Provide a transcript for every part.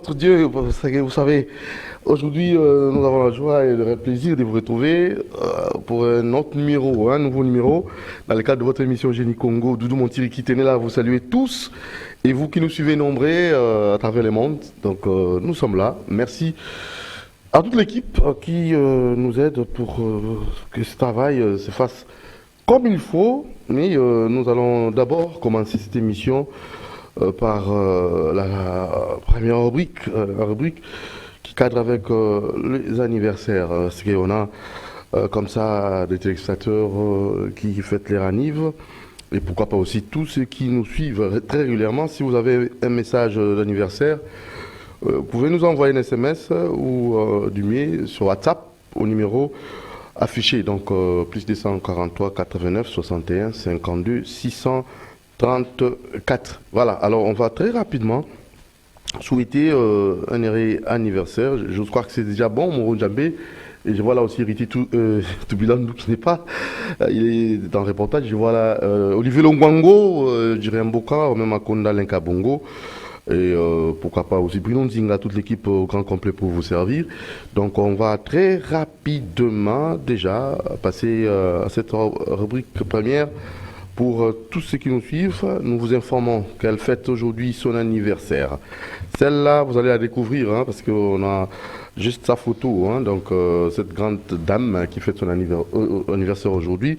notre Dieu, parce que vous savez, aujourd'hui, nous avons la joie et le plaisir de vous retrouver pour un autre numéro, un nouveau numéro, dans le cadre de votre émission Génie Congo. Doudou Montiri qui tenait là, vous saluez tous, et vous qui nous suivez nombreux à travers le monde. Donc, nous sommes là. Merci à toute l'équipe qui nous aide pour que ce travail se fasse comme il faut. Mais nous allons d'abord commencer cette émission par la première rubrique, la rubrique qui cadre avec les anniversaires. Parce qu'on a comme ça des téléspectateurs qui fêtent les annives. Et pourquoi pas aussi tous ceux qui nous suivent très régulièrement. Si vous avez un message d'anniversaire, vous pouvez nous envoyer un SMS ou du mail sur WhatsApp au numéro affiché. Donc plus 243 89 61 52 634. Voilà, alors on va très rapidement souhaiter un heureux anniversaire. Je crois que c'est déjà bon, Moro Djambé. Et je vois là aussi Riti Toubilan qui n'est pas. Il est dans le reportage. Je vois là Olivier Longwango, Jiré Mboka, même Akonda Lenka Bongo. Et pourquoi pas aussi Bruno Nzinga, toute l'équipe au grand complet pour vous servir. Donc on va très rapidement déjà passer à cette rubrique première. Pour tous ceux qui nous suivent, nous vous informons qu'elle fête aujourd'hui son anniversaire. Celle-là, vous allez la découvrir, hein, parce qu'on a juste sa photo. Hein, donc, cette grande dame qui fête son anniversaire aujourd'hui,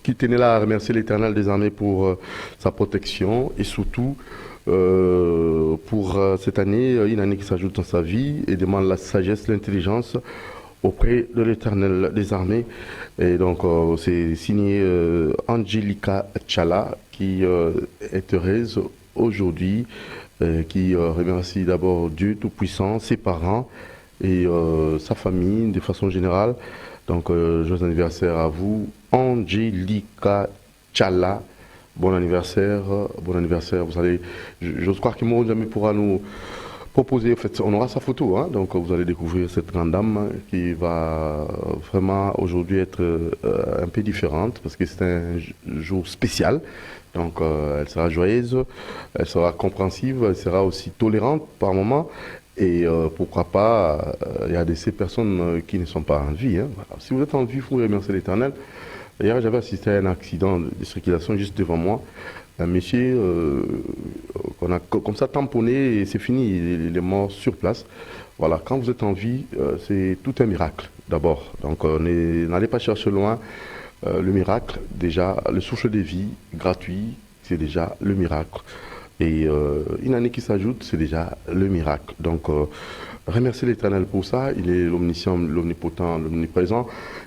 qui tenait là à remercier l'Éternel des armées pour sa protection et surtout pour cette année, une année qui s'ajoute dans sa vie et demande la sagesse, l'intelligence auprès de l'Éternel des armées. Et donc, c'est signé Angelica Tchala, qui est heureuse aujourd'hui, qui remercie d'abord Dieu Tout-Puissant, ses parents et sa famille de façon générale. Donc, joyeux anniversaire à vous, Angelica Tchala. Bon anniversaire, bon anniversaire. Vous allez, j'ose croire que Moro jamais pourra nous proposer, en fait, on aura sa photo, hein, donc vous allez découvrir cette grande dame qui va vraiment aujourd'hui être un peu différente parce que c'est un jour spécial. Donc elle sera joyeuse, elle sera compréhensive, elle sera aussi tolérante par moment. Et pourquoi pas, il y a de ces personnes qui ne sont pas en vie. Hein. Voilà. Si vous êtes en vie, il faut remercier l'Éternel. D'ailleurs, j'avais assisté à un accident de circulation juste devant moi. Un monsieur qu'on a comme ça tamponné et c'est fini, il est mort sur place. Voilà, quand vous êtes en vie, c'est tout un miracle d'abord. Donc n'allez pas chercher loin le miracle. Déjà, le souffle de vie gratuit, c'est déjà le miracle. Et une année qui s'ajoute, c'est déjà le miracle. Donc remerciez l'Éternel pour ça. Il est l'omniscient, l'omnipotent, l'omniprésent.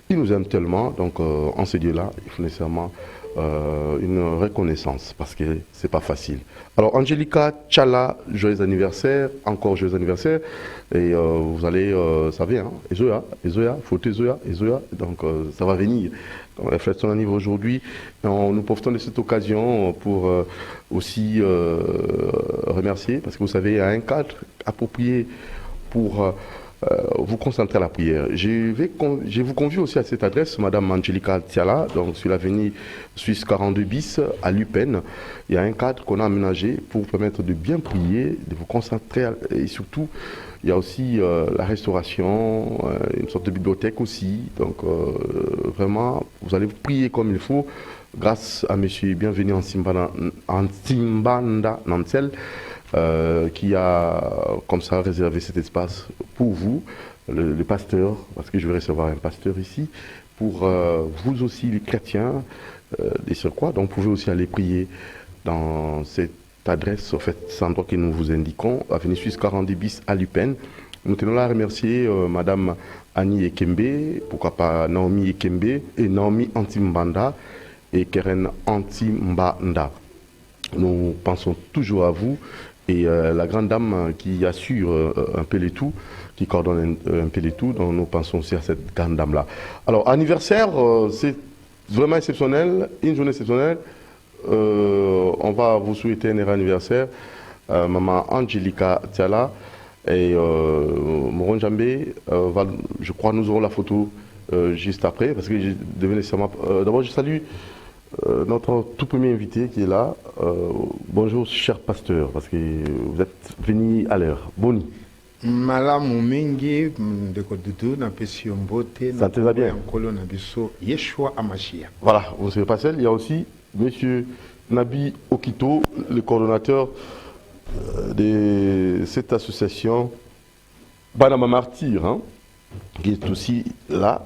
Il nous aime tellement. Donc en ce Dieu-là, il faut nécessairement une reconnaissance parce que c'est pas facile. Alors Angelica Tchala, joyeux anniversaire, encore joyeux anniversaire et vous allez, savez, hein, Ezoya, faut Ezoya, donc ça va venir. On a fait son anniversaire aujourd'hui. Nous profitons de cette occasion pour aussi remercier parce que vous savez, il y a un cadre approprié pour vous concentrer à la prière. Je vous convie aussi à cette adresse, Madame Angelica Tiala, donc sur l'avenue Suisse 42 bis à Lupin. Il y a un cadre qu'on a aménagé pour vous permettre de bien prier, de vous concentrer et surtout, il y a aussi la restauration, une sorte de bibliothèque aussi. Donc vraiment, vous allez prier comme il faut grâce à Monsieur Bienvenu en Simbanda Nansel. Qui a comme ça réservé cet espace pour vous, le pasteur, parce que je vais recevoir un pasteur ici, pour vous aussi les chrétiens, des surcroît. Donc vous pouvez aussi aller prier dans cette adresse, en fait, cet endroit que nous vous indiquons, avenue Suisse 42 bis à Lupin. Nous tenons là à remercier Madame Annie Ekembe, pourquoi pas Naomi Ekembe et Naomi Antimbanda et Keren Antimbanda. Nous pensons toujours à vous. Et la grande dame qui assure un peu les tout, qui coordonne un peu les tout, donc nous pensons aussi à cette grande dame-là. Alors, anniversaire, c'est vraiment exceptionnel, une journée exceptionnelle. On va vous souhaiter un heureux anniversaire, Maman Angelica Tiala et Moron Djambé. Je crois que nous aurons la photo juste après, parce que je devais nécessairement... D'abord, je salue notre tout premier invité qui est là. Bonjour, cher pasteur, parce que vous êtes venu à l'heure. Boni. Malamu mingi ndeko dudu na pesi mbote Ça te va bien. Nkolo na biso Yeshua Amashia. Voilà, vous ne savez pas seul. Il y a aussi monsieur Nabi Okito, le coordonnateur de cette association Banama Martyr, hein, qui est aussi là.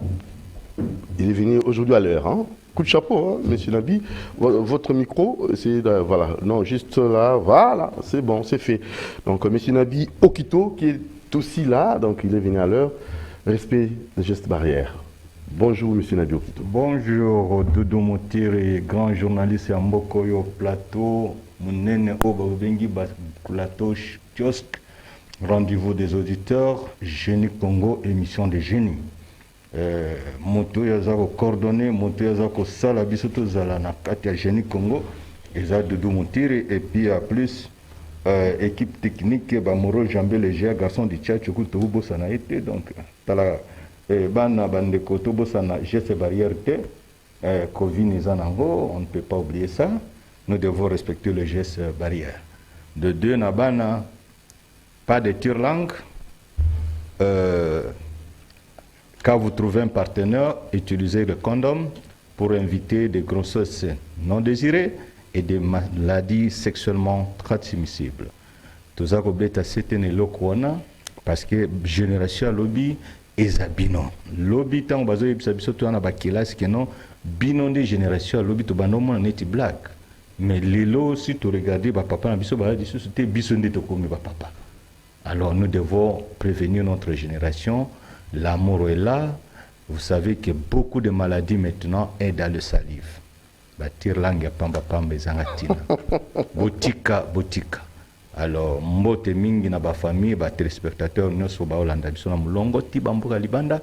Il est venu aujourd'hui à l'heure. Hein. Coup de chapeau, hein, monsieur Nabi. Votre micro, c'est voilà, non, juste là, voilà, c'est bon, c'est fait. Donc, monsieur Nabi Okito, qui est aussi là, donc il est venu à l'heure. Respect des gestes barrières. Bonjour, monsieur Nabi Okito. Bonjour, Dodo Motiri, grand journaliste à Mbokoyo Plateau, Mounene Obabengi Plateau, kiosque, rendez-vous des auditeurs, Génie Congo, émission de génie. Moto yazako coordonné, moto yazako sala bisoto zala na kati ya Génie Congo, eza Dodo Motiri, et puis à plus équipe technique, Moro Jambé Léger, garçon du Tchatch, Kuto Sana été, donc, tala. Bana bandeko tobosana geste barrière te Covid nizanango, on ne peut pas oublier ça. Nous devons respecter le geste barrière. De deux na bana, pas de tir-langue. Quand vous trouvez un partenaire, utilisez le condom pour éviter des grossesses non désirées et des maladies sexuellement transmissibles. Tout ça c'est c'était lokwana parce que génération lobby ezabino lobby tant bazo yebisa biso to na bakelasi que non bino de génération lobby to banomo na neti black mais lelo si tu regardes ba papa na biso ba di société biso nde to komi ba papa. Alors nous devons prévenir notre génération, l'amour est là. Vous savez que beaucoup de maladies maintenant est dans le salive. Batir langue pamba pamba ezangatina botika botika. Alors, mbote mingi na ba famille, ba téléspectateurs nyonso ba olanda biso na mulongo ti bamboka libanda.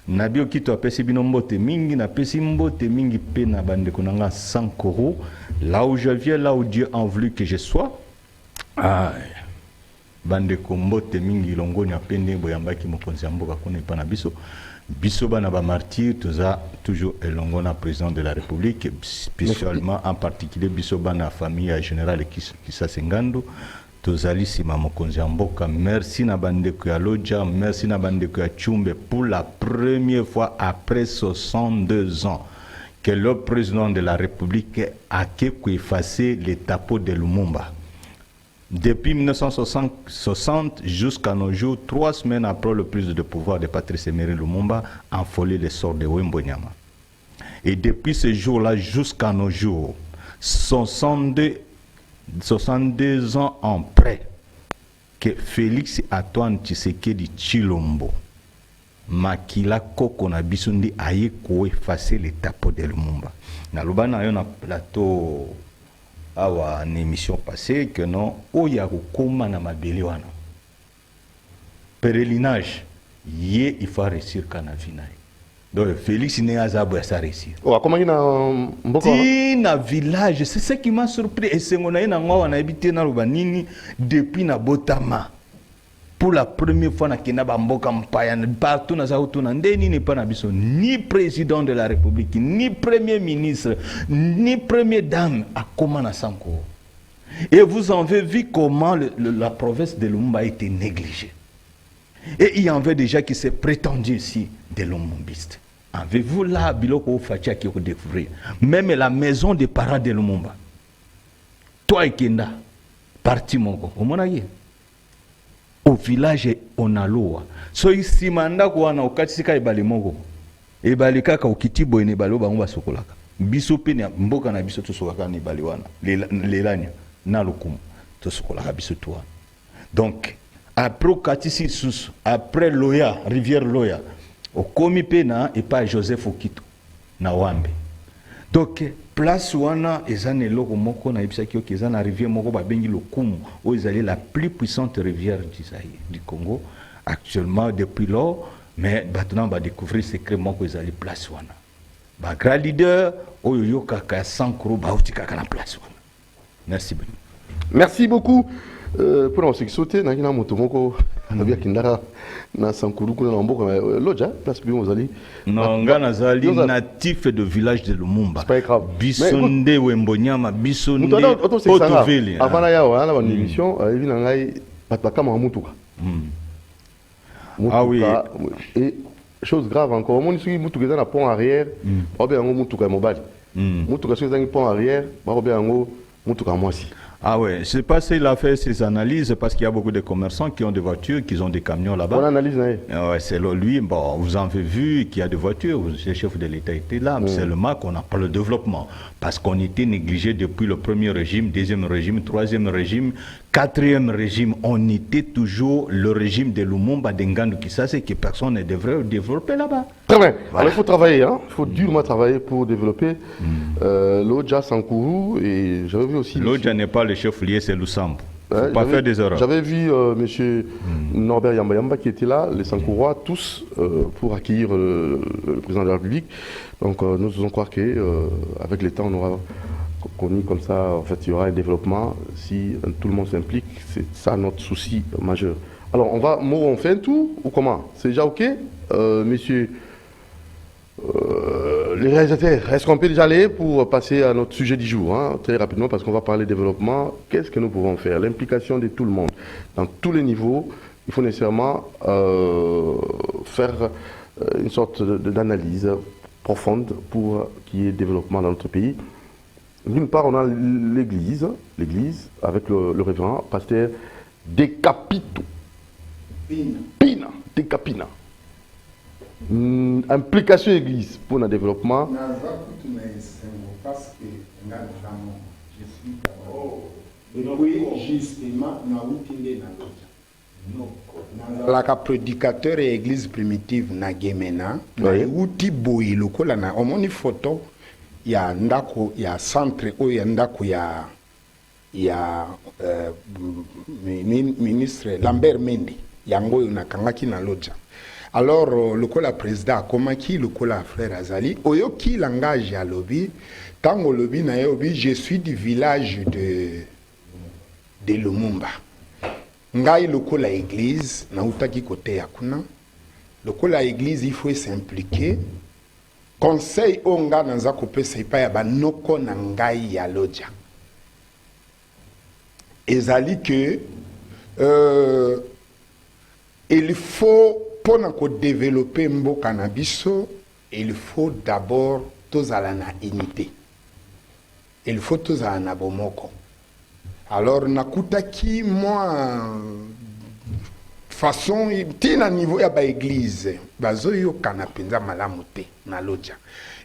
Nabi Okito apesi bino mbote mingi na pesi mbote mingi pe na bande konanga 100 euros. Là où je viens, là où Dieu a voulu que je sois. Ah, bande ko mbote mingi longo nya pende boyambaki mokonzi ya mboka kone pa na biso. Biso bana ba martyr toza toujours elongo na président de la République, spécialement en particulier biso bana famille générale Kisa Sengando. Tozali sima mokonzi ya mboka. Merci na bandeko ya Lodja, merci na bandeko ya Tchumbe pour la première fois après 62 ans que le président de la République a effacé les tapos de Lumumba. Depuis 1960 jusqu'à nos jours, 3 semaines après le prise de pouvoir de Patrice Emery Lumumba, a enfolé les sorts de Wembonyama. Et depuis ce jour-là jusqu'à nos jours, 62 ans en près, que Félix Antoine Tshisekedi Tshilombo, Makila Koko na Bisundi aye ko effacer les tapos de Lumumba. Na lobana yo na plateau awa une émission passée que non oya kokoma na mabeli wana pèlerinage ye il faut réussir kana vinaï donc Félix ne azabo ya sa réussir comment na mboko na village c'est ce qui m'a surpris et c'est ngona na ngwa na habité na lobanini depuis na Botama pour la première fois na kena ba mboka mpaya partout na zaoutou na ndeni n'est pas na biso ni président de la République ni premier ministre ni première dame a comment na sanko. Et vous avez vu comment la province de Lumumba a été négligée. Et il y en avait déjà qui s'est prétendu ici des Lumumbistes. Avez-vous là biloko fatia qui vous découvrir même la maison des parents de Lumumba. Toi et Kenda parti moko au monaye. Au village on a l'eau. So ici manda ko wana okatisika ebale moko. Ebale kaka okitibo ene balo bango basokolaka. Biso pe na mboka na biso to sokaka ni bale wana. Lelanya na lokumu to sokolaka biso to wana. Donc après okatisi susu, après Loya, rivière Loya, okomi pe na et pas Joseph Okito na Wambe. Donc place wana ezana eloko moko na ebisa kio kezana rivière moko ba bengi lokumu o ezali la plus puissante rivière du Congo actuellement depuis lors mais maintenant va découvrir secret moko ezali place wana ba grand leader oyo yoka ka 100 kro ba utika kana place wana. Merci beaucoup. Merci beaucoup pour ce qui sauté na kina moto moko abia kindara na sankuru kuna na mboka Lodja place bien vous allez non ngana zali natif de village de Lumumba bisonde Wembonyama bisonde Portoville avant ya wana une émission il na ngai bataka ma mutuka Ah oui. Et chose grave encore, on dit que dans pont arrière, on bien un mutuka mobile. Mutuka sur un pont arrière, on bien un mutuka moisi. Ah ouais, c'est pas s'il a fait ses analyses parce qu'il y a beaucoup de commerçants qui ont des voitures, qui ont des camions là-bas. On analyse, ouais, c'est lui, bon, vous en avez vu qu'il y a des voitures, le chef de l'État était là, c'est le mal qu'on n'a pas le développement. Parce qu'on était négligé depuis le premier régime, deuxième régime, troisième régime, quatrième régime. On était toujours le régime de Lumumba, d'Ngannou Kisase, que personne ne devrait développer là-bas. Très bien. Voilà. Alors il faut travailler, hein? Il faut durement travailler pour développer l'Odja Sankourou. Et j'avais vu aussi. L'Odja n'est pas le chef lié, c'est Lusambo. Il ne faut pas faire des erreurs. J'avais vu M. Norbert Yamba qui était là, les Sankourois, tous pour accueillir le président de la République. Donc nous faisons croire qu'avec le temps, on aura connu comme ça, en fait, il y aura un développement si tout le monde s'implique. C'est ça notre souci majeur. Alors, on fait un tour ou comment? C'est déjà OK, messieurs les réalisateurs, est-ce qu'on peut déjà aller pour passer à notre sujet du jour, hein, très rapidement, parce qu'on va parler développement. Qu'est-ce que nous pouvons faire? L'implication de tout le monde, dans tous les niveaux. Il faut nécessairement faire une sorte d'analyse profonde pour qu'il y ait développement dans notre pays. D'une part, on a l'église avec le révérend pasteur Decapito Pina Decapina. Implication église pour le développement. Parce que je suis d'abord. Oui, justement, la prédicateur et église primitive na Gemena, na uti boyi lokola na omoni photo ya ndako ya centre o ya ndako ya ministre Lambert Mende yango na kangaki na Lodja. Alors lokola président akomaki lokola frère Azali oyoki langage ya lobi tango lobi na yobi je suis du village de Lumumba. Ngai lokola église na utaki côté ya kuna lokola église il faut s'impliquer. Conseil onga nanza kopesa ipa ya banoko na ngai ya Lodja. Ezali que il faut pour développer mboka na biso, il faut d'abord tozala na unité. Il faut tozala na bomoko. Alors nakutaki moi façon tina niveau ya ba église bazoyo kana penza malamu te na Lodja.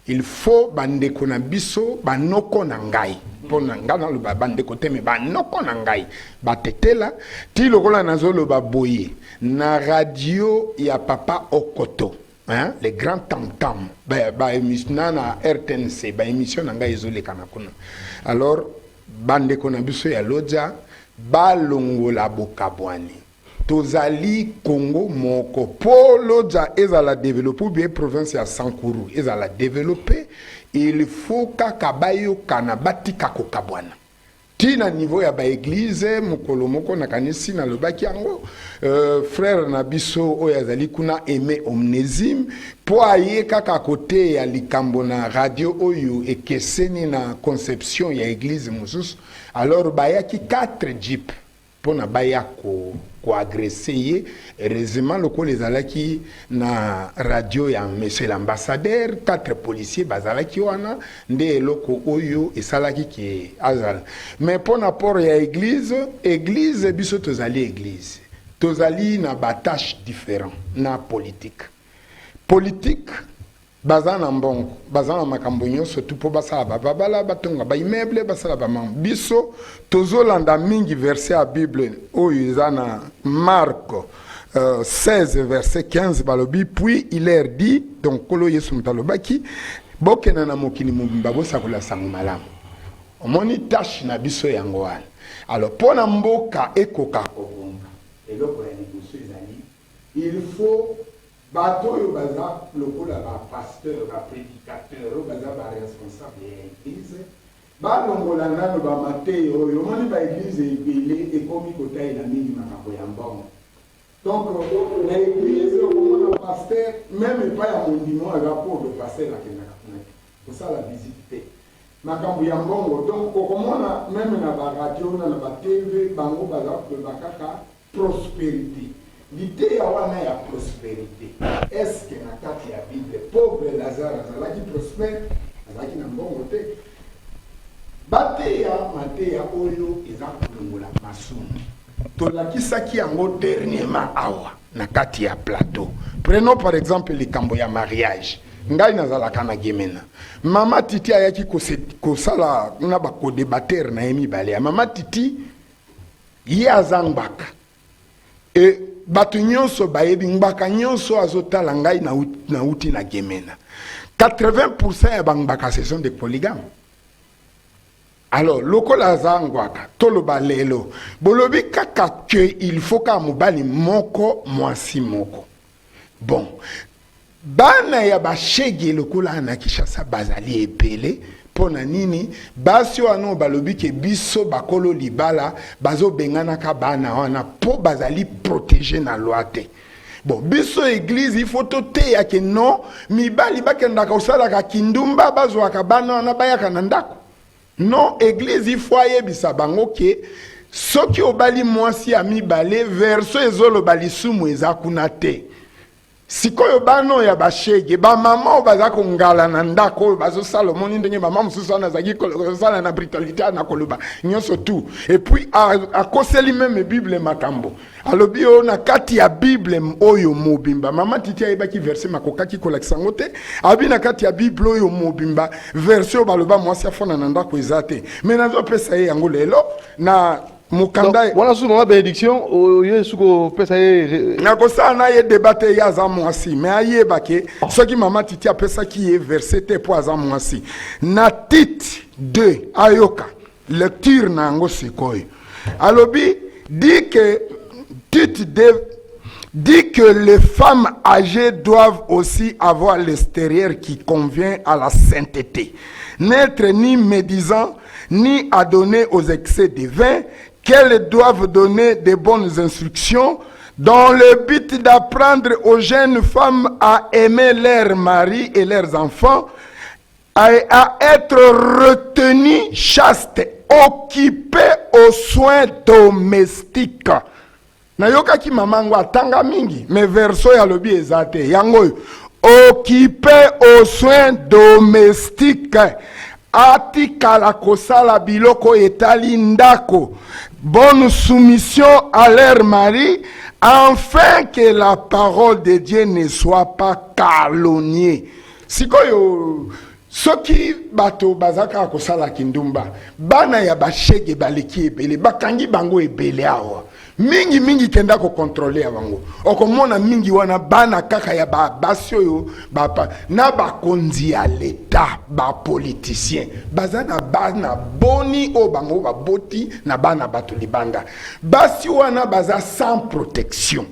Il faut bandeko na biso banoko na ngai pona ngana lo bandeko te me banoko na ngai batetela ti lokola nazolo baboye na radio ya papa Okoto, hein, les grands tam-tam ba émission na RTNC ba émission na ngai ezole kana kuna. Alors bandeko na biso ya Lodja balongola bokabwani tozali Congo moko po Lodja ezala développer bien province ya Sankourou ezala développer, il faut kaka bayo kana batika kokabwana tina niveau ya ba église mokolo moko na kanisi na lobaki yango frère na biso oyo azali kuna aimé omnésime po aye kaka côté ya likambo na radio oyo ekeseni na conception ya église mosusu. Alors bayaki 4 jeep pona baya ko agresser heureusement loko les alaki na radio ya monsieur l'ambassadeur 4 policiers bazalaki wana nde loko oyo esalaki ki azala. Mais pona port ya église biso tozali na batache différent na politique bazana mbongo bazana makambo nyonso tu po basala babala batonga ba immeuble basala ba biso tozolanda mingi verset ya Bible oyo ezana Marc 16 verset 15 balobi puis il leur dit donc kolo Yesu mutalobaki bokena na mokili mobimba bosakola sango malamu omoni tâche na biso yango wana. Alors pona mboka ekoka kobonga eloko ya négocier ezali il faut bato yo baza lokola ba pasteur ba prédicateur baza ba responsable ya église balongola nano ba Mateo yo moni ba église ebele ekomi kotaela mingi makambo ya mbongo. Donc na église okomona pasteur même pas ya mondimo aga pour le pasteur la kenaka pour ça la visite makambo ya mbongo. Donc okomona même na ba radio na ba TV bango baza bakaka prospérité l'idée wana ya prospérité. Est-ce que na kati ya Bible pauvre Lazare azalaki prospère, azalaki na mbongo te? Bateya mateya oyo eza kolongola masumu. Tolakisaki yango dernièrement awa na kati ya plateau. Prenons par exemple likambo ya mariage. Ngai nazalaka na Gemena. Mama Titi ayaki kosala na ba ko-débatteur na yemi balea. Mama Titi ye azangbaka. Et bato nyonso bayebi ngbaka nyonso azotala ngai na uti na Gemena. 80% ya bangbaka ce sont des polygames. Alors, lokola zangwaka, toloba lelo, bolobi kaka que il faut ka mobali moko, mwasi moko. Bon, bana ya bashege lokola na Kishasa bazali ebele, pona nini, basi wano balobi ke biso bakolo libala, bazo bengana ka bana wana, po bazali protégé na loi te. Bon, biso église, il faut te ya ke non, mibali bakenda ka usala ka kindumba, bazo waka bana wana bayaka nandako. Non, église, il faut yebisa bango ke soki obali mwasi ami bale verso ezolo bali sumu ezakuna te. Sikoyo bano ya bashege ba mama obaza ko ngala na ndako bazo Salomon ndenge mama mususu na zaki ko sala na brutalité na koloba nyonso tout. Et puis a koseli même Bible makambo. Alobi o na kati ya Bible oyo mobimba mama Titi ayebaki verset makokaki kolakisa ngote abi na kati ya Bible oyo mobimba verset baloba mwasi afona na ndako ezate. Mais nazo pesa ye yango lelo na mukanda voilà sous ma bénédiction oyo suko pesa ye na ko sana ye débattre ya za mwasi mais ayeba ke soki mama Titi apesa ki ye verset te po za mwasi na Tite 2 ayoka lecture na ngo sikoyo alobi dit que les femmes âgées doivent aussi avoir l'extérieur qui convient à la sainteté, n'être ni médisant, ni adonné aux excès de vin, qu'elles doivent donner de bonnes instructions dans le but d'apprendre aux jeunes femmes à aimer leurs maris et leurs enfants, à être retenues chastes, occupées aux soins domestiques. Nayoka ki mamango atanga mingi, mais verso ya lobi ezate, yango occupé aux soins domestiques, atika la kosala biloko etali ndako, bonne soumission à leur mari, afin que la parole de Dieu ne soit pas calomniée. Sikoyo soki bato bazaka kosala kindumba, bana ya bashege baleki ebele, bakangi bango ebele awa. Mingi kenda ko contrôler abango okomona mingi wana bana kaka ya ba basio yo bapa na ba konzi ya l'état ba politicien bazana bana boni o bango ba boti na bana bato libanda basi wana baza sans protection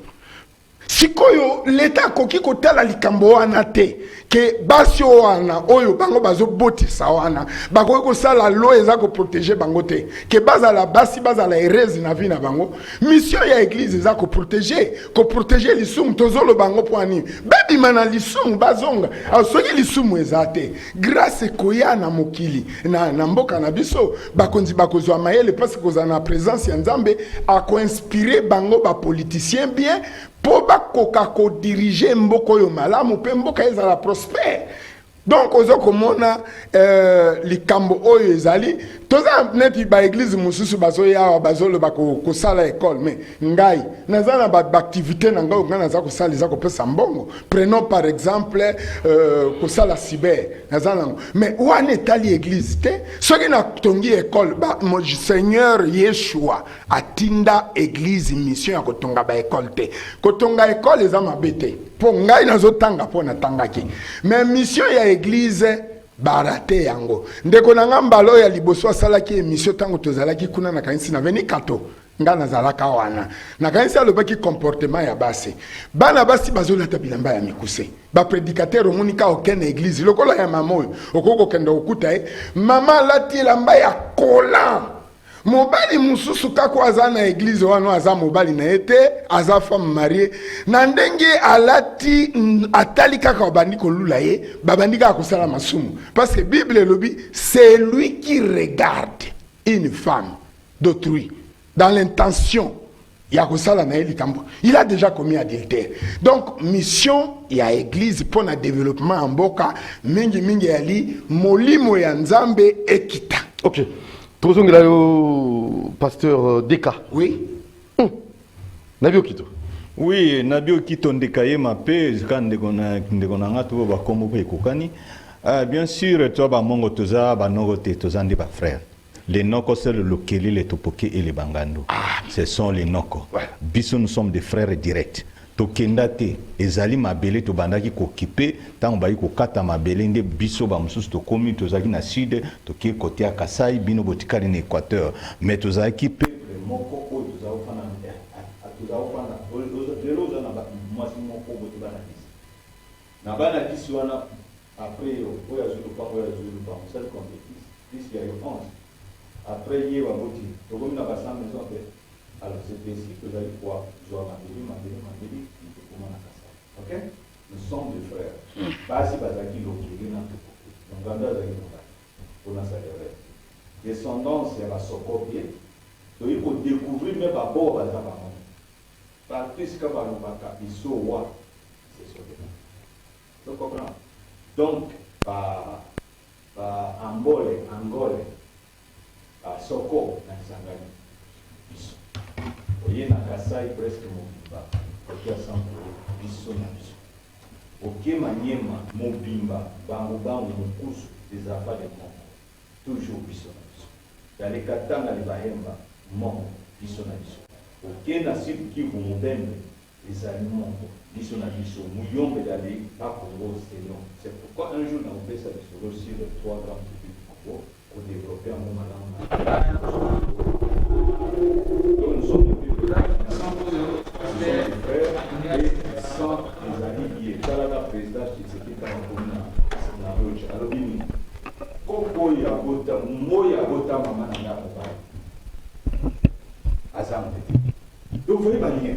sikoyo l'état koki kotala likambo wana te ke basi wana oyo bango bazo botisa wana bakoki kosala lo eza ko protéger bango te ke bazala basi bazala erezi na vie na bango mission ya église eza ko protéger lisumu tozolo bango poani bebi mana lisumu bazonga soki lisumu eza te grâce koya na mokili na mboka na biso bakonzi bakozwa mayele parce que kozana présence ya Nzambe a ko inspirer bango ba politicien bien po bakoka ko diriger mboko yo malamu pe mboka ezala prospère. Donc ozo komona likambo oyo ezali toza neti ba église mususu bazo ya bazolo bako sala école mais ngai nazana ba activité na ngai ngana za ko sala za ko pesa mbongo. Prenons par exemple ko sala cyber nazana mais wane tali église te soki na tongi école ba mon Seigneur Yeshua atinda église mission ya kotonga ba école te kotonga école eza mabete po ngai nazotanga po natangaki mais mission ya église barate yango ndeko na ngambalo ya liboso asalaki émission tango tozalaki kuna na kanisi na veni kato nga nazalaka wana na kanisi alobaki comportement ya basi bana basi bazolata bilamba ya mikuse ba prédicateur omonika okene église lokola ya mama okoko kenda okuta mama lati lamba ya kola mobali mususu kako aza na église wana aza mobali na ete aza femme mariée na ndenge alati atali kaka babandi kolula ye babandi kaka kosala masumu parce que Bible elobi c'est lui qui regarde une femme d'autrui dans l'intention Il a déjà commis adultère. Donc, mission, il y a église pour le développement en Boka, mingi mingi ali, molimo ya nzambe ekita. Ok. Tozongela yo pasteur Deka. Oui. Nabio Kito. Oui, Nabio Kito ndekaye mape, ndekonanga to ba komo pe kokani. Bien sûr, toi ba mongo toza ba nogote toza ndi ba frère. Les Noko, c'est le Lokeli, les Topoke et les Bangando. Ce sont les Noko. Ouais. Biso, nous sommes des frères directs. Tokendate, ezali mabele to bandaki ko kipe, tant ba ko kata mabele nde biso ba mususu to komi to zaki na sud, to ki côté à Kasai, bino botikali na Équateur. Mais to zaki pe moko ko to za ofana to za ofana. Lelo za na ba mwasi moko boto bana kisi. Na bana kisi wana après oya zulu pa seul compétition. Puisqu'il y a eu 11. Après, il y a eu un motif. Donc, on a passé à la maison. Alors, c'est ainsi que vous allez pouvoir jouer à Mabéli, ok? Nous sommes des frères. Pas si vous avez dit l'Okiri, donc, on va dire descendance, c'est la Sokobie. Donc, il faut découvrir même à bord, par plus que par le Baka, il c'est Sokobie. Vous comprenez? Donc, par Angole, Soko na Kisangani biso oye na Kasai presque mobimba okia sample biso na biso okie Maniema mobimba bango mukusu des affaires de Congo toujours biso na biso dans Katanga les Bahemba mon biso na biso okie na Sud Kivu Mubembe les aliments biso na biso muyombe d'aller pas Congo c'est pourquoi un jour on fait ça sur les 3 grands pays du Congo pour développer un moment là. Nous sommes des frères et sans les amis qui est là, la présidence qui s'est dans la route. Alors, Koko Yagota, Moya Gota, Maman, donc, vous voyez,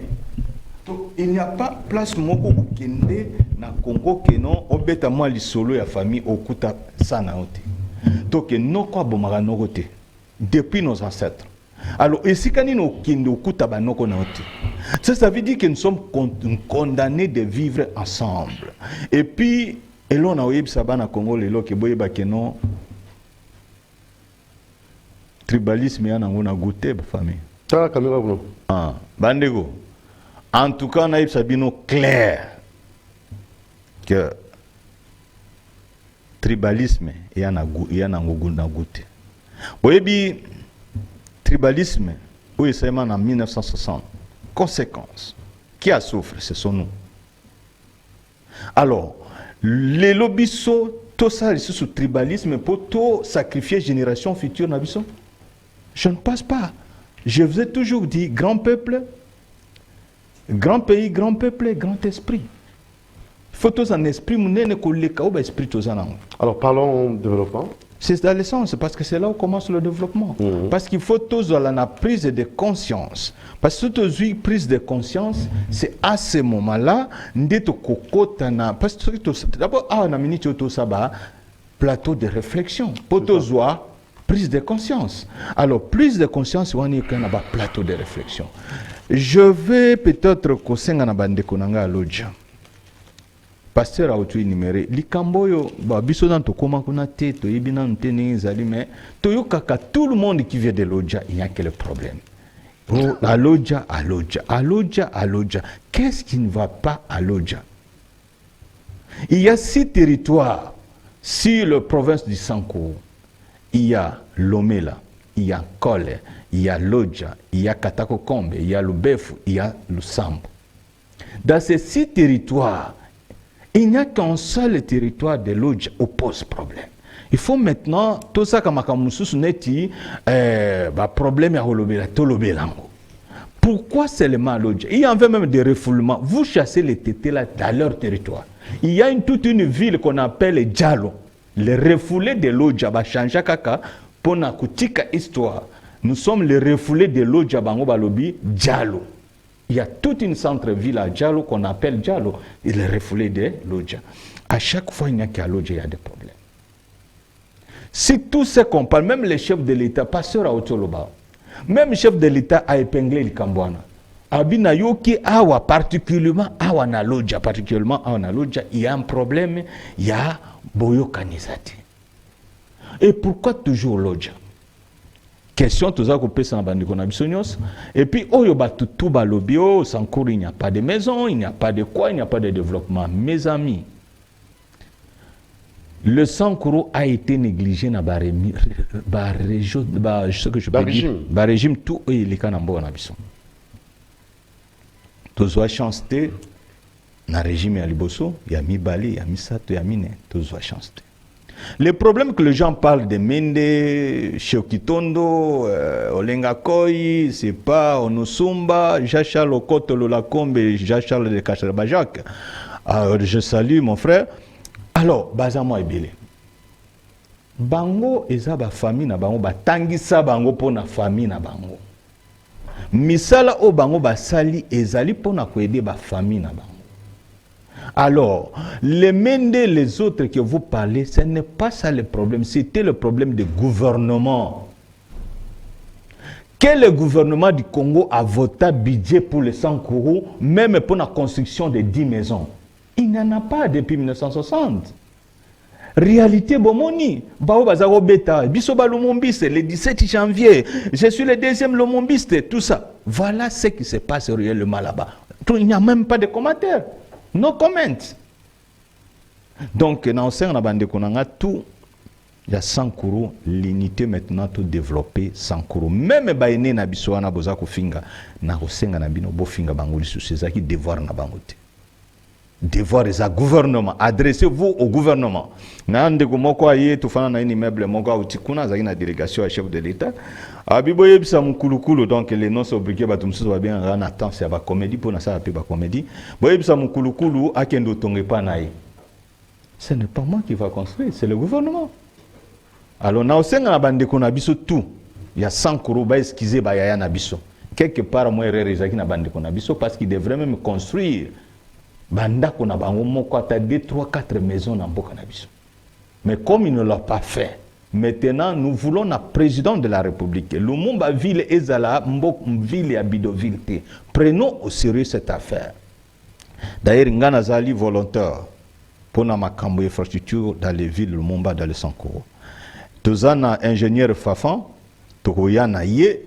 donc, il n'y a pas place moko kende na Congo que non, obeta moi li solo ya famille okuta sana ote. Donc, non quoi depuis nos ancêtres. Alors, ici, quand nous ça veut dire que nous sommes condamnés de vivre ensemble. Et puis, et là, on a eu Sabana Congo, que non, tribalisme, on a goûté, famille. La caméra, vous. Ah, Bandego. En tout cas, on a eu Sabino clair que tribalisme et un goûté. Oui, tribalisme, oui, c'est en 1960. Conséquence. Qui a souffert? Ce sont nous. Alors, les lobbies tout ça, sous tribalisme pour tout sacrifier génération future. Je ne passe pas. Je vous ai toujours dit, grand peuple, grand pays, grand peuple, grand esprit. Il faut tous un esprit, alors parlons développement. C'est dans l'essence, parce que c'est là où commence le développement. Parce qu'il faut tous la prise de conscience. Parce que toute prise de conscience, c'est à ce moment-là, parce que d'abord, on a mis plateau de réflexion. Pour tous prise de conscience. Alors, prise de conscience, on est un plateau de réflexion. Je vais peut-être kosenga na bandeko nanga lodja. Pasteur a auto énuméré likamboyo ba biso dans to koma kuna te to yibina ntene zali mais to yokaka tout le monde qui vient de lodja, il n'y a que le problème. Oh, à lodja, à lodja, à lodja, à lodja. Qu'est-ce qui ne va pas à lodja? Il y a 6 territoires sur la province du Sanko. Il y a Lomela, il y a Kole, il y a Lodja, il y a Katakokombe, il y a Lubefu, il y a Lusambo. Dans ces 6 territoires, il n'y a qu'un seul territoire de Lodja qui pose problème. Il faut maintenant, tout ça comme neti problème à Tolobelango. Pourquoi seulement Lodja? Il y a même des refoulements. Vous chassez les tétés là dans leur territoire. Il y a toute une ville qu'on appelle Djalo. Les refoulés de Lodja va changer kaka pour na kutika histoire. Nous sommes les refoulés de Lodja bango balobi Djalo. Il y a toute une centre-ville à Djalo qu'on appelle Djalo. Et les refoulés de Lodja. À chaque fois il n'y a qu'à Lodja, il y a des problèmes. Si tout ce qu'on parle, même les chefs de l'État, pasteur à Otoloba, même le chef de l'État a épinglé le Kambouana. abina yoki awa particulièrement awa na lodja, il y a un problème, il y a boyo kanisati. Et pourquoi toujours lodja? Question tous à couper sans bandiko na bisonyos. Et puis oyo batu tout balobio Sankourou, il n'y a pas de maison, il n'y a pas de quoi, il n'y a pas de développement. Mes amis, le Sankourou a été négligé dans la région, ce que je peux dire, le régime tout et les canambo na bison. Tous à chanter dans le régime ya liboso, ya mibali, ya misato, ya mine, tous à chanter. Le problème que les gens parlent de Mende, Shokitondo, Olenga Koi, c'est pas Onosumba, Jachal Okoto Lolakombe, Jachal de Kachalabajak. Je salue mon frère. Alors, Bazamo Ebele. Bango eza ba famille na bango, batangisa bango pona famille na bango. Misala o bango basali ezali pona koede ba famille na bango. Alors, les Mende, les autres que vous parlez, ce n'est pas ça le problème, c'était le problème du gouvernement. Quel gouvernement du Congo a voté budget pour les Sankourou, même pour la construction de 10 maisons? Il n'y en a pas depuis 1960. Réalité Bomoni, Bao Bazaro Beta, Bisoba Lomombiste, le 17 janvier, je suis le deuxième Lomombiste, tout ça. Voilà ce qui se passe réellement là-bas. Il n'y a même pas de commentaires. No comment. Donc, dans ce qu'on tout, il y a Sankourou, l'unité maintenant tout développée, Sankourou. Même Baïné na Bissoana Bozako Finga, na Rosenga na Bino Bofinga Bangoli sous ces acquis, devoir na Bangote. Devoir est à gouvernement. Adressez-vous au gouvernement. Nande Gomoko aye, tout fan na un immeuble, Moga Outikuna, Zagina na délégation à chef de l'État. Abiboye bisa mukulukulo, donc les noms sobriqués, batumsu va bien ran attend, c'est la comédie, pour na ça appelle la comédie. Boye bisa mukulukulo, akendo tonge panaï. Ce n'est pas moi qui va construire, c'est le gouvernement. Alors, na osenga na bande ko na biso tout. Il y a 100 koro ba esquiser ba yaya na biso. Quelque part moi erreur ezaki na bande ko na biso parce qu'il devrait même construire banda ko na bango moko ata 2 3 4 maisons na mboka na biso. Mais comme il ne l'a pas fait, maintenant nous voulons un président de la République. Lumumba ville ezala ville ya bidoville. Prenons au sérieux cette affaire. D'ailleurs ngana zali volontaire pour na makambo infrastructure dans les villes Lumumba dans le Sankoro. Tozana ingénieur Fafan, Tokoyana ye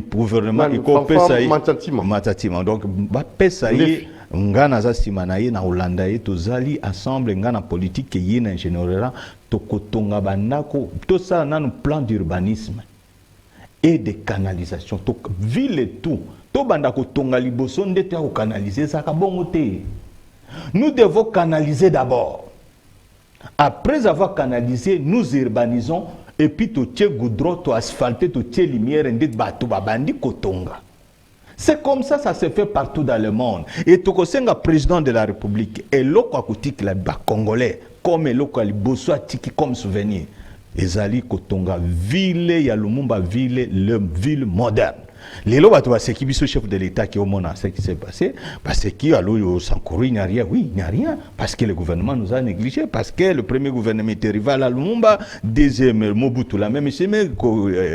gouvernement iko pesa matatima. Donc ba pesa ye ngana za simanaye na Hollanda ye tozali ensemble ngana politique ye na ingénieura tokotonga bandako tout ça na plan d'urbanisme et de canalisation to ville et tout to bandako tonga liboso ndete ya canaliser ça ka bongo te. Nous devons canaliser d'abord. Après avoir canalisé, nous urbanisons et puis tout tient goudron, tout asphalté, tout tient lumière, et tout babandi kotonga. C'est comme ça, ça se fait partout dans le monde. Et tout le président de la République et l'okwakutik la congolais comme l'okaliboso tiki comme souvenir. Ezali kotonga ville ya Lumumba ville, le ville moderne. Les lois c'est qui est chef de l'État qui est au monde, ce qui s'est passé, parce qu'il y a Sankourou, il n'y a rien, oui, il n'y a rien, parce que le gouvernement nous a négligés, parce que le premier gouvernement était rival à Lumumba, deuxième Mobutu, la même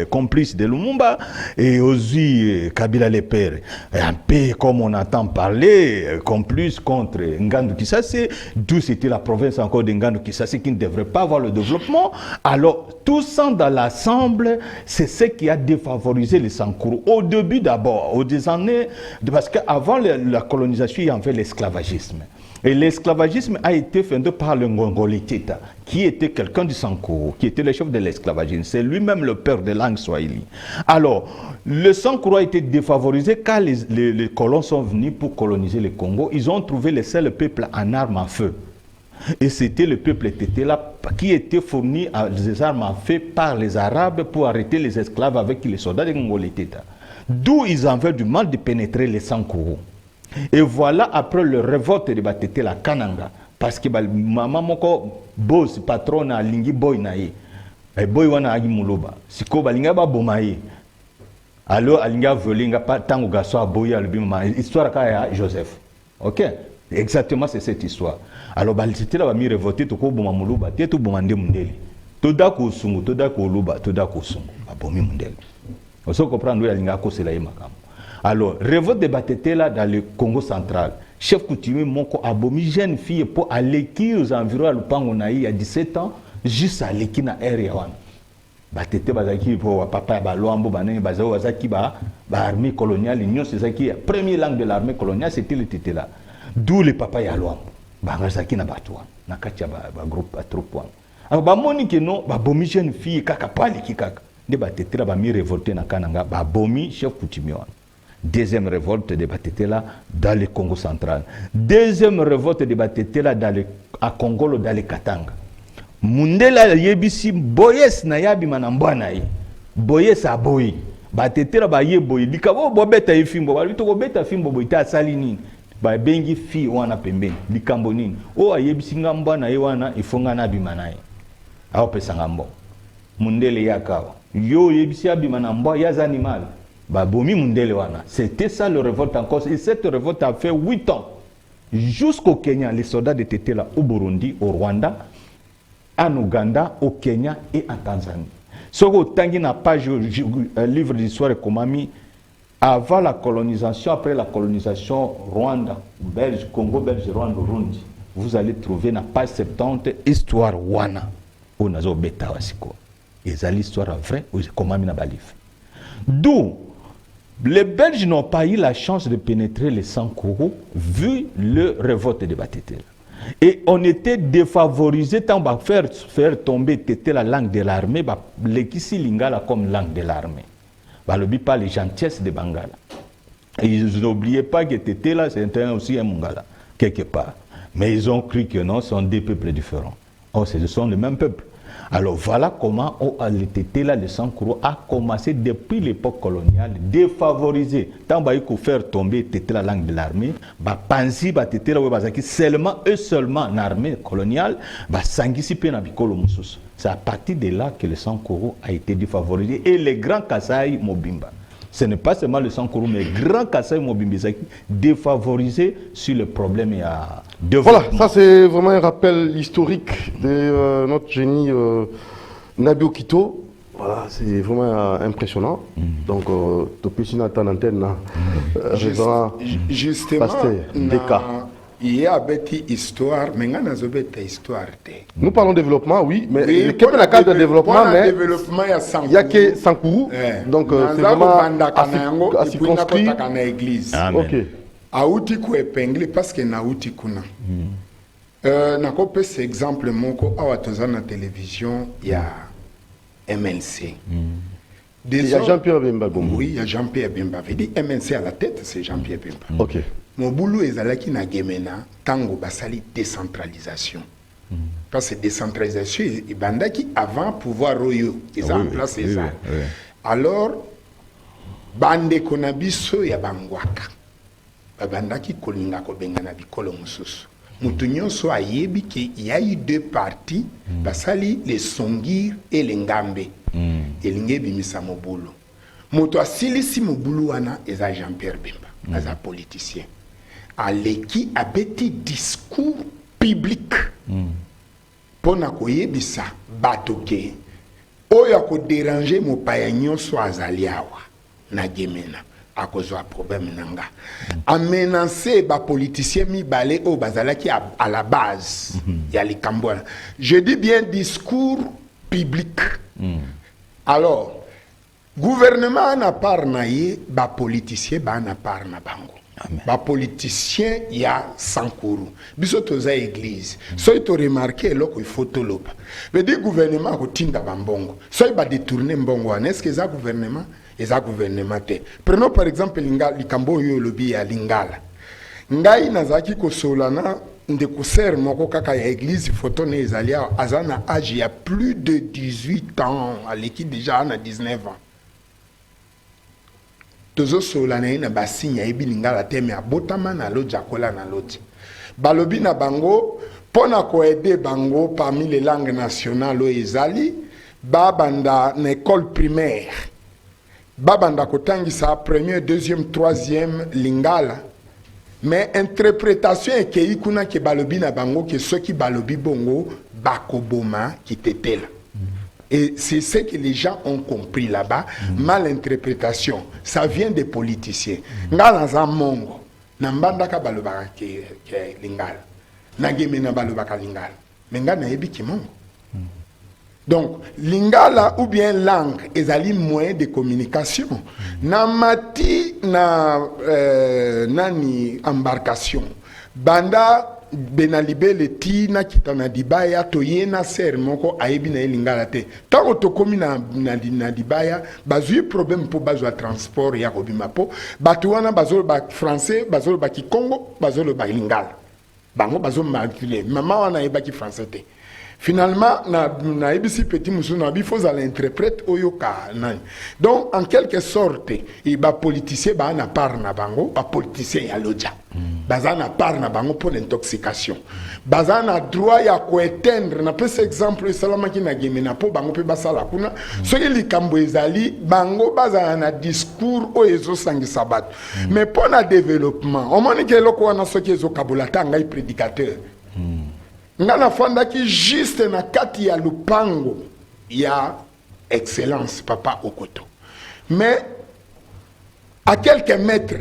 complice de Lumumba, et aussi Kabila le père, un peu comme on entend parler, complice contre Ngannou Kisase, d'où c'était la province encore de Ngannou Kisase qui ne devrait pas avoir le développement. Alors, tout ça dans l'ensemble, c'est ce qui a défavorisé les Sankourou. Au début d'abord, aux des années, parce qu'avant la colonisation, il y avait l'esclavagisme. Et l'esclavagisme a été fondé par le Ngongoli Teta, qui était quelqu'un du Sankourou, qui était le chef de l'esclavagisme. C'est lui-même le père de langue swahili. Alors, le Sankourou a été défavorisé quand les colons sont venus pour coloniser le Congo. Ils ont trouvé le seul peuple en armes à feu. Et c'était le peuple Tétéla qui était fourni à des armes à feu par les Arabes pour arrêter les esclaves avec les soldats de Ngongoli Teta. D'où ils avaient du mal de pénétrer les Sankourou. Et voilà, après le révolte de Batete la Kananga, parce que maman moko boss patron à lingi boy naïe, et boy wana agi muluba, siko balinga ba bomaï. Alors alinga volinga pas tango gaso a boya le bima histoire kaya Joseph. OK? Exactement c'est cette histoire. Alors c'était là ba mi révolté to ko boma muluba, té to bomande mundeli. Toda ko sungu, toda ko luba, toda ko sungu, ba bomi mundeli. Vous comprenez, il y a un Alors, révolte de Batete là dans le Congo central. Chef coutumier moko abomi jeune fille pour aller qui aux environs à Lupango naï il y a 17 ans juste à l'équipe na area wana. Batete bazaki pour papa ba loambo bané bazao bazaki ba armée coloniale l'union c'est ça qui première langue de l'armée coloniale c'était le tété là. D'où le papa ya loambo. Ba bazaki na batwa na katia ba groupe à troupe wana. Alors ba moni que non ba bomi jeune fille kaka pali ki kaka. De Batete là ba mi révolté na kananga ba bomi chef coutumier wana. Deuxième révolte de Batete là dans le Congo central. Deuxième révolte de Batete là à Congolo dans le Katanga. Mundela yebisi boyes na yabi manambwana yi. Boyes aboyi. Batete là ba yeboyi. Likabo bobeta ifimbo. Balito bobeta fimbo boita asali nini. Ba bengi fi wana pembeni. Likambo nini. O ayebisi ngambwana yi wana ifonga na bimana yi. Aho pesa ngambo. Mundele yakawa. Yo yebisi abima nambwa yaz animal. Babomi Mundele wana. C'était ça le révolte en cause. Et cette révolte a fait 8 ans. Jusqu'au Kenya, les soldats étaient là au Burundi, au Rwanda, en Ouganda, au Kenya et en Tanzanie. Ce que Tangi n'a pas livre d'histoire et Komami, avant la colonisation, après la colonisation Rwanda, Belge, Congo, Belge, Rwanda, Burundi, vous allez trouver dans page 70 histoire wana. On a zo beta wasiko. Et c'est l'histoire vraie, ou Komami n'a pas livre. D'où les Belges n'ont pas eu la chance de pénétrer les Sankuru vu le révolte de Batete. Et on était défavorisé tant qu'on faire tomber Tété la langue de l'armée, l'équisi lingala comme langue de l'armée. Le but pas les gentillesses de Bangala. Et ils n'oubliaient pas que Tété là c'était aussi un Mongala, quelque part. Mais ils ont cru que non, ce sont des peuples différents. Or, ce sont les mêmes peuples. Alors voilà comment le Tété là, le Sankuru a commencé depuis l'époque coloniale défavoriser. Tant qu'il faire tomber Tété la langue de l'armée, Panzi Tété là seulement en armée coloniale, c'est à partir de là que le Sankuru a été défavorisé et les grands Kasai Mobimba. Ce n'est pas seulement le Sankuru, mais le grand Kasai Mobimba défavorisé sur le problème de voilà, ça c'est vraiment un rappel historique de notre génie Nabi Okito. Voilà, c'est vraiment impressionnant. Donc, Topissina Tanantenne, justement, Deka. Il y a une histoire, mais il y a une histoire. Nous parlons de développement, oui, mais oui, il y a un cadre de développement, mais il n'y a que Sankuru. Donc, c'est vraiment à circonscrit. Ok. Aouti ko épinglé parce que na outi kuna. Na ko pese exemple moko awa toza na télévision il y a MNC. Il y a Jean-Pierre Bemba Gombo. Oui, il y a Jean-Pierre Bemba. Veut dire MNC à la tête, c'est Jean-Pierre Bemba. Ok. Mon boulot est alaki na gemena tango basali décentralisation. Parce que décentralisation il bandaki avant pouvoir royo ils ont en place ça. Alors bande konabiso ya bangwaka. Babandaki kolinga ko bengana bikolo mususu. Mutu nyonso ayebi ki il y a eu deux parties basali les Songir et les Ngambe. Elinge bimisa mobulu. Mutu asilisi mobulu wana eza Jean-Pierre Bemba, eza politicien. Aleki abeti discours public. Pona koyebisa batoke oyo ko déranger mopaya nyonso azali awa na gemena. À cause de problème nanga a menacé ba politicien mi balé au bazalaki à la base il y a les Cambois. Je dis bien discours public. Alors gouvernement na part naie ba politicien ba na part na bango. Ba politicien ya Sankuru biso toza église so to remarquer loko photo loba veut dire gouvernement ko tinda bambongo so ba détourner mbongo est-ce que ça gouvernement et ça gouvernement te. Prenons par exemple Likambo yo lobi ya Lingala. Ngai nazaki ko solana ndeko ser moko kaka ya église photo ne ezalia azana âge il y a plus de 18 ans à l'équipe déjà na 19 ans. Tozo solana ina basinya ebi Lingala te me abotama na loja kola na loja. Balobi na bango pona ko aider bango parmi les langues nationales o ezali babanda na école primaire. Babanda kotangisa premier, deuxième, troisième Lingala. Mais interprétation est que balobi na bango que ceux qui balobi bongo bakoboma qui tété là. Et c'est ce que les gens ont compris là-bas. Mal interprétation. Ça vient des politiciens. Nga naza mongo. Nambandaka balobaka ke lingala. Nagemena balobaka lingala. Mais nga nayebi ki mongo. Donc, lingala ou bien langue, ezali moyen de communication. Namati na nani embarcation. Banda benalibe le tina kitana dibaya toyena ser moko ayebi na lingala te. Tango to komi na dibaya, bazui problème pour bazwa transport ya kobima po. Batu wana bazolo ba français, bazolo ba kikongo, bazolo ba lingala. Bango bazolo malgré. Maman wana yeba ki français te. Finalement, na ebisi petit musu na bifo za l'interprète oyoka nani. Donc en quelque sorte, il ba politicien ba na part na bango, ba politicien ya lodja. Bazana part na bango pour l'intoxication. Bazana droit ya ko éteindre na pese exemple salama ki na gemena po bango pe basala kuna. Soki likambo ezali bango bazana na discours o ezo sangisa bato. Mais pour na développement, on moni ke loko wana soki ezo kabulata ngai prédicateur. Ngana fanda ki juste na kati ya lupango ya excellence papa Okoto. Mais à quelques mètres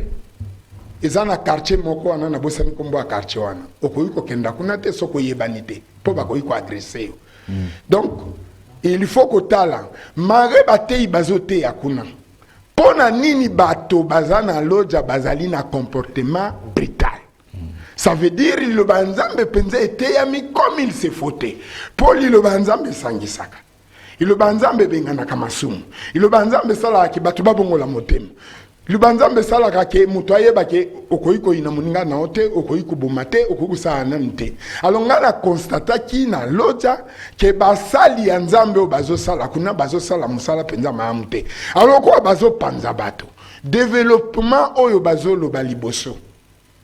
ezana quartier moko wana na bosani kombo a quartier wana. Okoyiko kenda kuna te soko yebanite po bakoyiko adresser. Donc il faut que tala mare batei bazote ya kuna. Pona nini bato bazana lodja bazali na comportement brutal. Ça veut dire que le banzambe penza était yami comme il s'est fauté. Pour le banzambe sangisaka. Le banzambe bengana kamasumu. Le banzambe sala ki batu babongo la motema. Le banzambe sala ka ke mutoye ba ke okoyiko ina muninga na ote okoyiko bomate okoyiko sa namte. Alors ngala constata ki na loja ke basali ya nzambe o bazo sala kuna bazo sala musala penza maamte. Alors quoi bazo panza bato. Développement oyo bazo lo baliboso.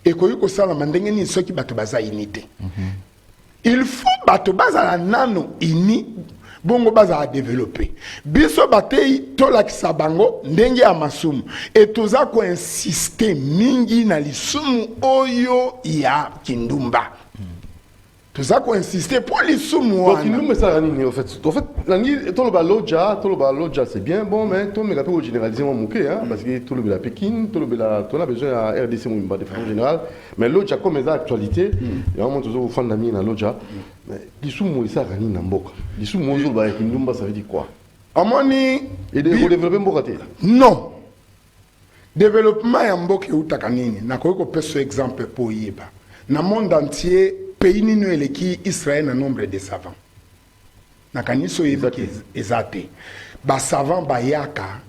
Et que ça la mandenge ni ceux qui bato baza unité. Il faut bato baza la nano ini bongo baza a développer. Biso batei tola kisabango ndenge ya masumu. Et toza ko insister mingi na lisumu oyo ya kindumba. Toza ko insister pour lisumu wana. Kindumba ça nini en fait nani toloba lodja c'est bien bon mais to me gato généraliser mon mouké hein parce que toloba la Pékin toloba on a besoin à RDC Mouimba de façon générale mais lodja comme ça actualité et on toujours fan d'ami na lodja mais lisumu ça nini na mboka lisumu ozo ba kindumba ça veut dire quoi amoni et de développer mboka te non développement ya mboka utaka nini na ko peso exemple pour yeba na monde entier pays nino eleki Israël na nombre de savants. Nakaniso yebaki ezate. Ba savant bayaka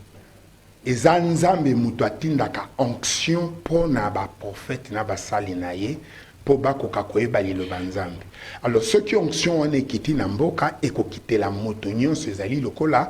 eza nzambe mutu atindaka onction po na ba prophète na ba sali na ye po bakoka koyeba liloba nzambe. Alors ceux qui onction wana ekiti na mboka ekokitela moto nyonso ezali lokola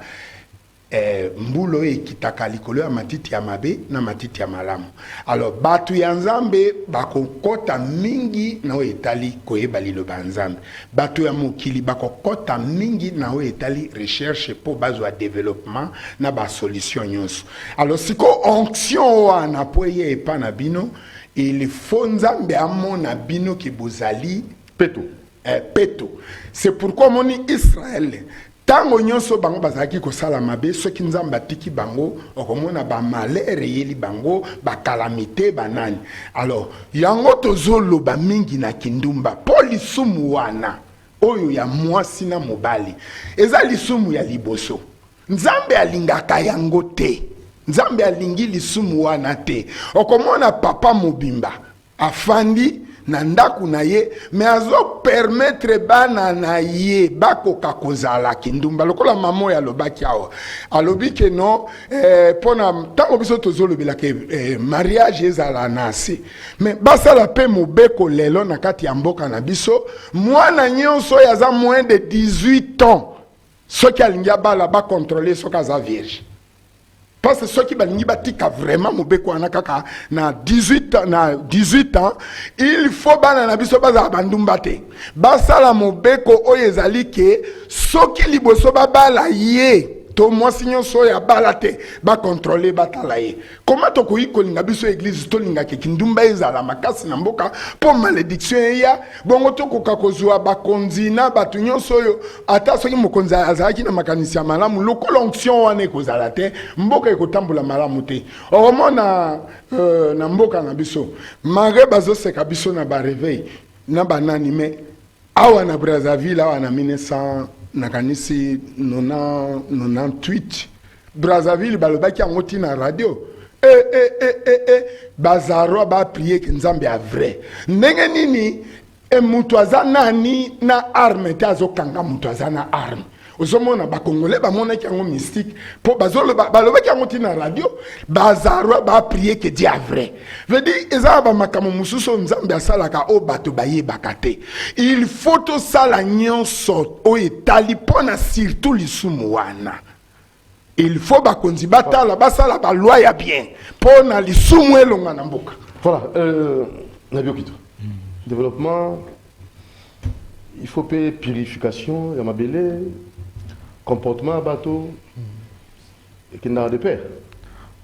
mbulo ekitaka likolo ya matiti ya mabe na matiti ya malamu. Alors batu ya nzambe bakokota mingi na o etali koyeba liloba nzambe. Batu ya mokili bakokota mingi na o etali recherche po bazwa développement na ba solution nyonso. Alors siko onction wana po ye epa na bino il faut nzambe amona bino ki bozali peto. Peto. C'est pourquoi moni Israël tango nyonso bango bazaki ko sala mabe soki nzamba tiki bango okomona ba malere yeli bango ba calamité banani. Alors yango tozolo ba mingi na kindumba polisumu wana oyo ya mwasi na mobali eza lisumu ya liboso. Nzambe alingaka yango te. Nzambe alingi lisumu wana te. Okomona papa mobimba afandi na ndaku na ye mais azo permettre bana na ye bakoka kozala kindumba lokola mamo ya lobaki awa alobi ke non pona tango biso tozolobela ke mariage ezala nasi mais basala pe mobeko lelo na kati ya mboka na biso mwana nyonso yaza moins de 18 ans soki alingi abala ba contrôler soki aza vierge. Parce que ceux qui balingi batika vraiment mobeko wana kaka na 18 ans il faut bana na biso baza bandumba te basala mobeko oyo ezali ke soki liboso babala ye to mwasi nyonso ya balate ba contrôler batala ye. Comment to koyi kolinga biso église to linga ke kindumba ezala makasi na mboka po malédiction ya bongo to koka kozwa ba konzina batu nyonso yo ata soki mokonzi azalaki na makanisi ya malamu lokolo onction wana ekozala te mboka ekotambola malamu te. Oromona na mboka na biso mare bazoseka biso na ba réveil na banani me awa na Brazzaville awa na 1900 nakanisi 98 Brazzaville balobaki yango tina radio bazaro ba prier ke nzambe ya vrai ndenge nini mutu aza nani na arme te azokanga mutu aza na arme ozomona bakongole bamonaki yango mystique po balobaki yango tina radio bazaro ba prier ke dia vrai veut dire eza bamakambo mosusu nzambe asalaka o bato bayebaka te il faut tosala nyonso oyo etali mpona surtout lisumu wana il faut bakonzi batala basala balwa ya bien mpona lisumu elonga na mboka. Voilà, Nabio Kito. Développement, il faut payer purification, yamabele, comportement à bateau, et qu'il n'a de paix.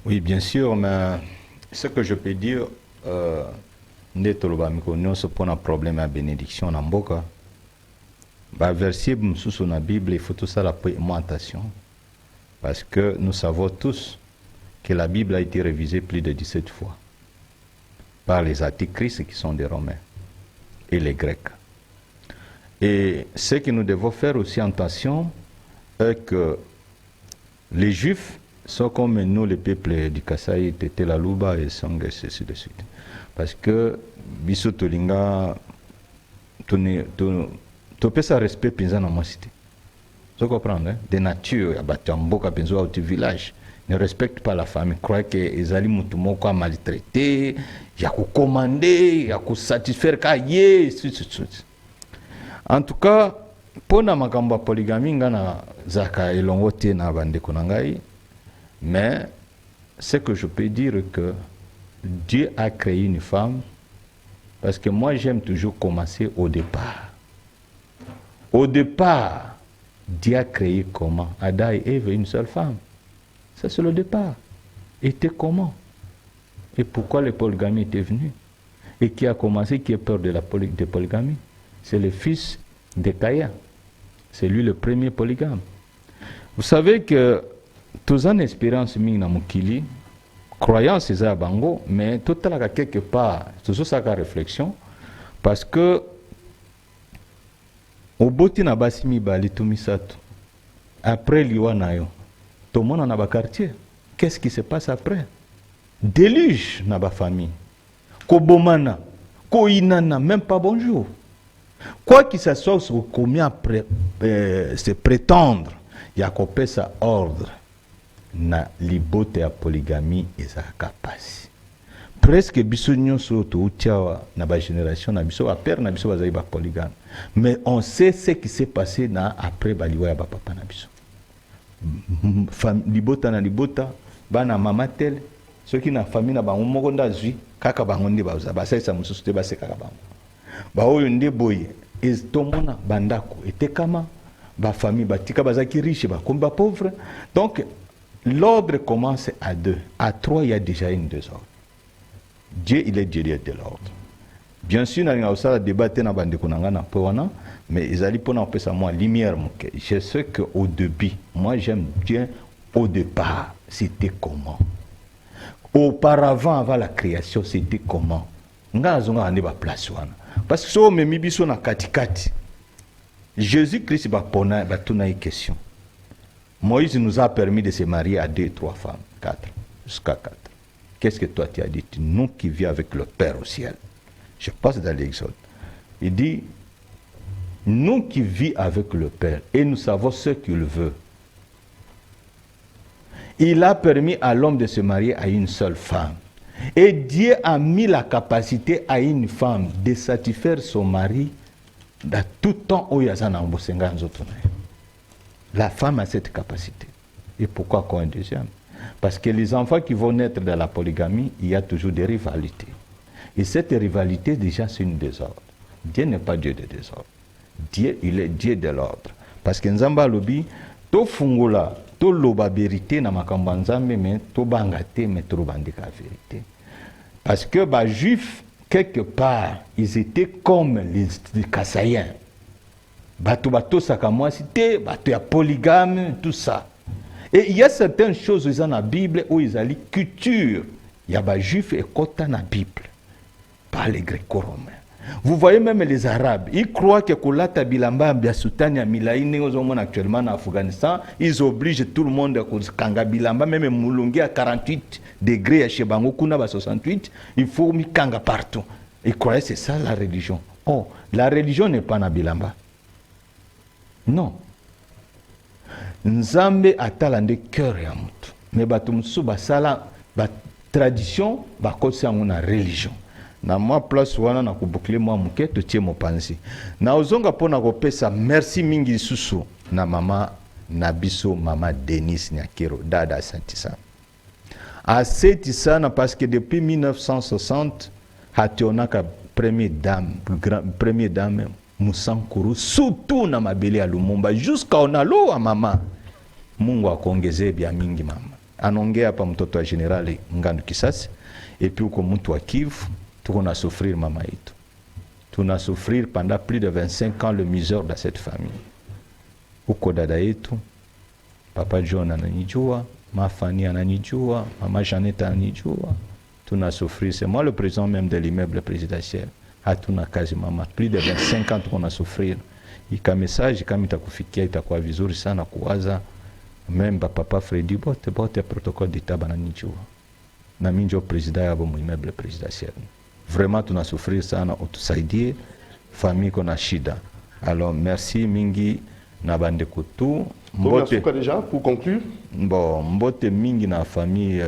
Oui, bien sûr, mais ce que je peux dire, nous avons un problème à bénédiction dans Mboka. Verset sous la Bible, il faut tout ça la augmentation. Parce que nous savons tous que la Bible a été révisée plus de 17 fois par les antichrists qui sont des Romains et les Grecs. Et ce que nous devons faire aussi attention est que les Juifs sont comme nous, les peuples du Kasaï, Tete Laluba et Song, et ceci de suite. Parce que Biso Tolinga, tu peux ça respect pinza dans ma cité. Vous comprenez, hein? De nature, Mboka Benzo au village ne respectent pas la famille, croient que les alis mutumoko maltraité, il y a qu'à commander, il y a qu'à satisfaire kaye, en tout cas, pour na makamba polygamie ngana zaka elongo te na bande konangai, mais ce que je peux dire que Dieu a créé une femme parce que moi j'aime toujours commencer au départ. Au départ, Dieu a créé comment? Adam et Ève, une seule femme. Ça, c'est le départ. Était comment? Et pourquoi les polygamies étaient venues? Et qui a commencé, qui a peur de la polygamie? C'est le fils de Caïn. C'est lui le premier polygame. Vous savez que tous en espérance na mukili, croyance c'est à bango, mais tout à quelque part, toujours ça réflexion, parce que au boti na basimi bali tumisatu. Après liwanayo, tout le monde en a ba quartier. Qu'est-ce qui se passe après? Déluge na ba famille. Ko bomana, ko inana, même pas bonjour. Quoi qu'il se soit sur combien se prétendre, il y a qu'on sa ordre na libote ya polygamie et sa capacité. Presque biso nyonso to utiawa na ba génération na biso père na biso bazali ba polygame. Mais on sait ce qui s'est passé na après baliwa ya ba papa na biso. Libota na libota bana mama tel ceux qui na famille na bango moko ndazwi kaka bango ndi baza basaisa mususu te baseka bango. Ba oyo nde boye tomona bandako etekama ba famille batika bazaki riche ba comme ba pauvre. Donc l'ordre commence à 2, à 3 il y a déjà une désordre. Dieu il est Dieu de l'ordre. Bien sûr na nga osala débattre na bandeko nanga na powana mais ezali pona opesa moi lumière moke. Je sais que au début moi j'aime bien au départ c'était comment. Auparavant avant la création c'était comment. Nga zonga ande ba place wana. Parce que so memi biso na katikati. Jésus-Christ va pona ba tuna une question. Moïse nous a permis de se marier à 2, 3 femmes, 4, jusqu'à 4. Qu'est-ce que toi tu as dit? Nous qui vivons avec le Père au ciel. Je passe dans l'Exode. Il dit, nous qui vivons avec le Père et nous savons ce qu'il veut. Il a permis à l'homme de se marier à une seule femme. Et Dieu a mis la capacité à une femme de satisfaire son mari dans tout temps où il y a un. La femme a cette capacité. Et pourquoi quoi un deuxième? Parce que les enfants qui vont naître dans la polygamie, il y a toujours des rivalités. Et cette rivalité, déjà, c'est une désordre. Dieu n'est pas Dieu de désordre. Dieu, il est Dieu de l'ordre. Parce que Nzamba Lobi, to fungula, to loba vérité na makambo nzambe mais to banga te mais to bandika vérité parce que ba juif quelque part ils étaient comme les Kassaïens bato saka mwasi te bato ya polygame tout ça et il y a certaines choses dans la Bible où ils allaient culture il y a ba juif et kota na Bible pas les gréco-romains. Vous voyez même les Arabes, ils croient que Kolata Bilamba Biasutani Milaïne actuellement en Afghanistan, ils obligent tout le monde à Kanga Bilamba, même Moulungi à 48 degrés à Chebango, Kuna à 68, il faut Mikanga partout. Ils croient que c'est ça la religion. Oh, la religion n'est pas na Bilamba. Non. Nzambe atalande cœur ya mutu. Mais batumsu basala ba tradition ba kosa nguna religion. Na moi place wana na kubukile mwa muke totie mopanzi na ozonga pona kopesa merci mingi susu na mama na biso mama Denise Nyakero dada asante sana asante sana parce que depuis 1960 hationaka première dame Musankuru surtout na mabele ya Lumumba jusqu'à onalo a mama Mungu akongeze bia mingi mama anongea hapa mtoto wa generali Ngandu Kisasi et puis uko mtu wa Kivu. On a souffrir maman et tout. On a souffrir pendant plus de 25 ans le misère de cette famille. Uko dada yetu, papa John ananijua, ma Fanny ananijua, maman Jeannette ananijua. On a souffrir, c'est moi le président même de l'immeuble présidentiel. Hatuna kazi mama, plus de 25 ans on a souffrir. Ika message kama itakufikia itakuwa vizuri sana kuwaza même papa Freddy bote protocole d'état bananijua. Na minjo président yabo mu immeuble présidentiel. Vraiment, tu as souffert ça, on a famille qu'on a shida. Alors, merci mingi na bande kutu. Mbote déjà pour conclure. Bon, mbote mingi na famille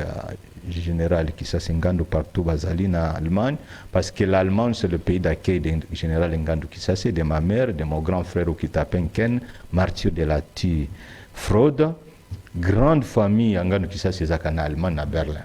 générale qui s'est Ngandu partout bazali na Allemagne parce que l'Allemagne c'est le pays d'accueil de général Ngandu qui s'est de ma mère, de mon grand frère Okitapen Ken, martyr de la fraude, grande famille Ngandu qui s'est en Allemagne à Berlin.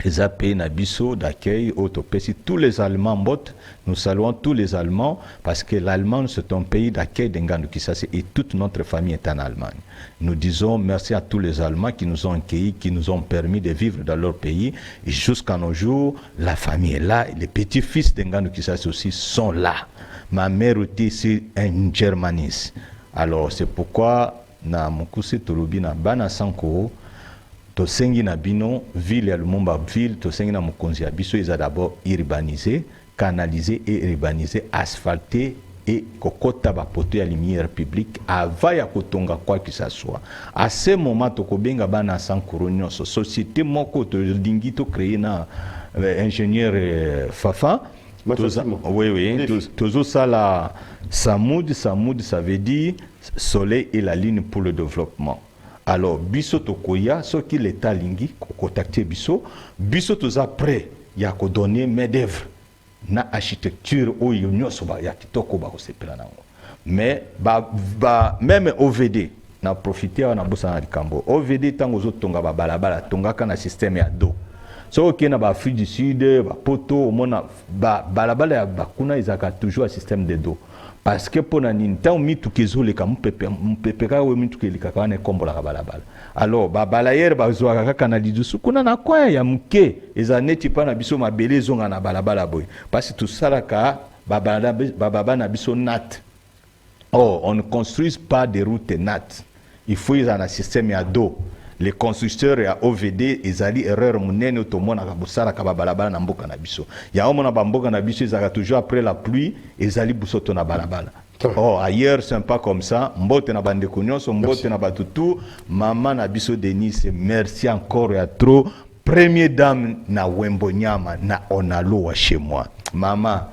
Les pays Nabiso d'accueil, Autopécie, tous les Allemands botent. Nous saluons tous les Allemands parce que l'Allemagne c'est un pays d'accueil d'Ngandu Kisase et toute notre famille est en Allemagne. Nous disons merci à tous les Allemands qui nous ont accueillis, qui nous ont permis de vivre dans leur pays. Et jusqu'à nos jours, la famille est là. Les petits-fils d'Ngandu Kisase aussi sont là. Ma mère était ici un germaniste. Alors c'est pourquoi na Mukuse Tolobi na Bana Sanko. Tosengi na bino ville ya Lumumba ville tosengi na mokonzi ya biso ils a d'abord urbanisé, canalisé et urbanisé, asphalté et kokota ba poto ya lumière publique avant ya kotonga quoi que ça soit. À ce moment tokobenga bana Sankuru nyonso société moko to dingi to créer na ingénieur Fafa oui tozo sala Samoud ça veut dire soleil et la ligne pour le développement. Alors, biso tokoya, ce qui l'État lingi, contacté biso toza prêt, ya ko donner main d'œuvre na architecture ou y'onyo soba ya kitoko ba ko sepela nango. Mais même OVD na profiter na bosa na likambo. OVD tango zo tonga ba balabala tonga kana système ya do. So ok na ba Afrique du Sud, ba poto mona ba balabala ya bakuna izaka toujours un système de do. Parce que pour nani tant mitu kezoleka mpepe ka we mitu kelika kana kombola ka balabala. Alors balayer bazwa kaka na lidusu kuna na kwa ya muke ezaneti pa na biso mabele zonga na balabala boy. Parce que tout ça ka baba na biso nat. Oh, on ne construit pas des routes nat. Il faut y avoir un système ya do. Les constructeurs ya OVD ezali erreur munene otomona ka busara ka balabala na mboka na biso. Ya omona ba mboka na biso ezaka toujours après la pluie ezali busoto na balabala. Oh, ailleurs c'est pas comme ça. Mbote na bande kunyonso, mbote na batutu, maman na biso Denise, merci encore ya trop. Première dame na Wembo Nyama na onalo wa chez moi. Maman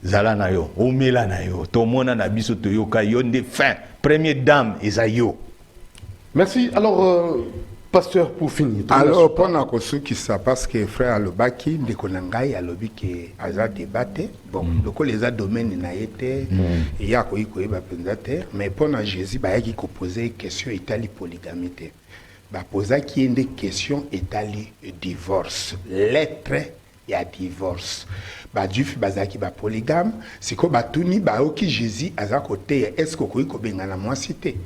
zala na yo, omela na yo, tomona na biso toyoka yo nde fin. Première dame ezayo. Merci. Alors, pasteur, pour finir. Alors, pendant que ce qui ça parce que frère Alobaki, de Konangai, Alobi qui a débatté, bon, donc les a domaines n'a été, il y a quoi mais pendant Jésus, bah, il a posé une question Italie polygamité. Bah, poser qui est une question Italie divorce. Lettre, il y a divorce. Bah, du fait, bazaki ba polygame, c'est quoi, bah, tout ni, bah, ok, Jésus, à côté, est-ce que vous avez moi cité?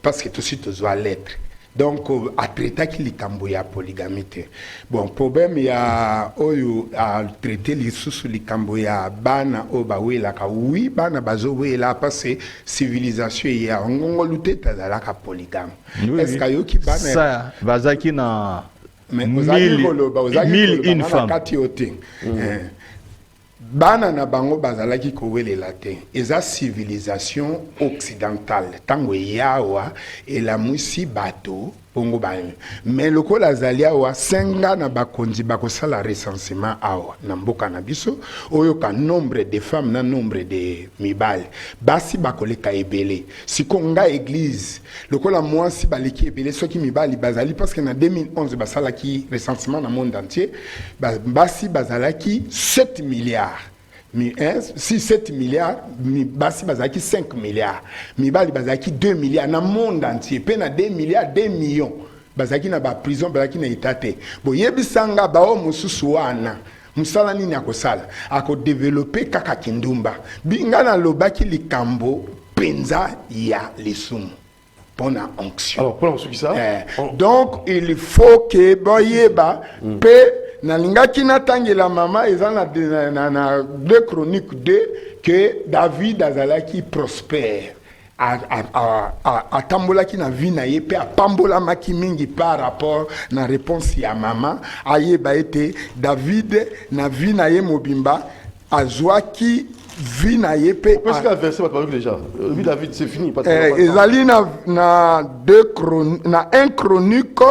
Parce que tout de suite, tu dois l'être. donc atraitaki likambo ya polygamie te. Bon, problème ya oyo atraité lisusu likambo ya bana oyo bawelaka, oui bana bazowela parce civilisation ya ngongolu te tazalaka polygame. Est-ce que yoki bana ça bazaki na mais 1001 femmes bana na bango bazalaki kowelela te, eza civilisation occidentale tango yawa elamwisi bato bongo ba. Mais lokola azali awa senga na bakonzi bakosala recensement awa na mboka na biso oyo ka nombre de femmes na nombre de mibali basi bakoleka ebele sikonga église lokola mwasi baleki ebele soki mibali bazali parce que na 2011 basalaki recensement na monde entier basi bazalaki 7 milliards. 7 milliards, basi bazaki 5 milliards, mibali bazaki 2 milliards, na monde entier, pe na 2 milliards, 2 millions, bazaki na ba prison, bazaki na itate. Bo yebisanga bao mususu wana, musala nini akosala, ako développer kaka kindumba. Binga na lobaki likambo, penza ya lisumu. Pona onction. Alors, pour ce qui ça donc, il faut que boyeba, pe, na lingaki na tangela mama eza na 2 Chroniques 2 que David azalaki prospère a tambolaki na vie na ye pe apambola maki mingi par rapport na réponse ya mama ayeba ete David na vie na ye mobimba azwaki vie na ye pe parce que verset va parler déjà vie David c'est fini ezali na 1 Chronique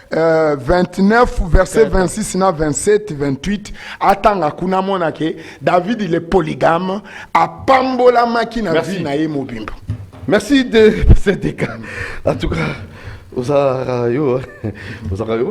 29 verset 26 na 27 28 atanga kuna mona ke David il est polygame apambola maki na vie na ye mobimba. Merci de cet écart. En tout cas Osarayo,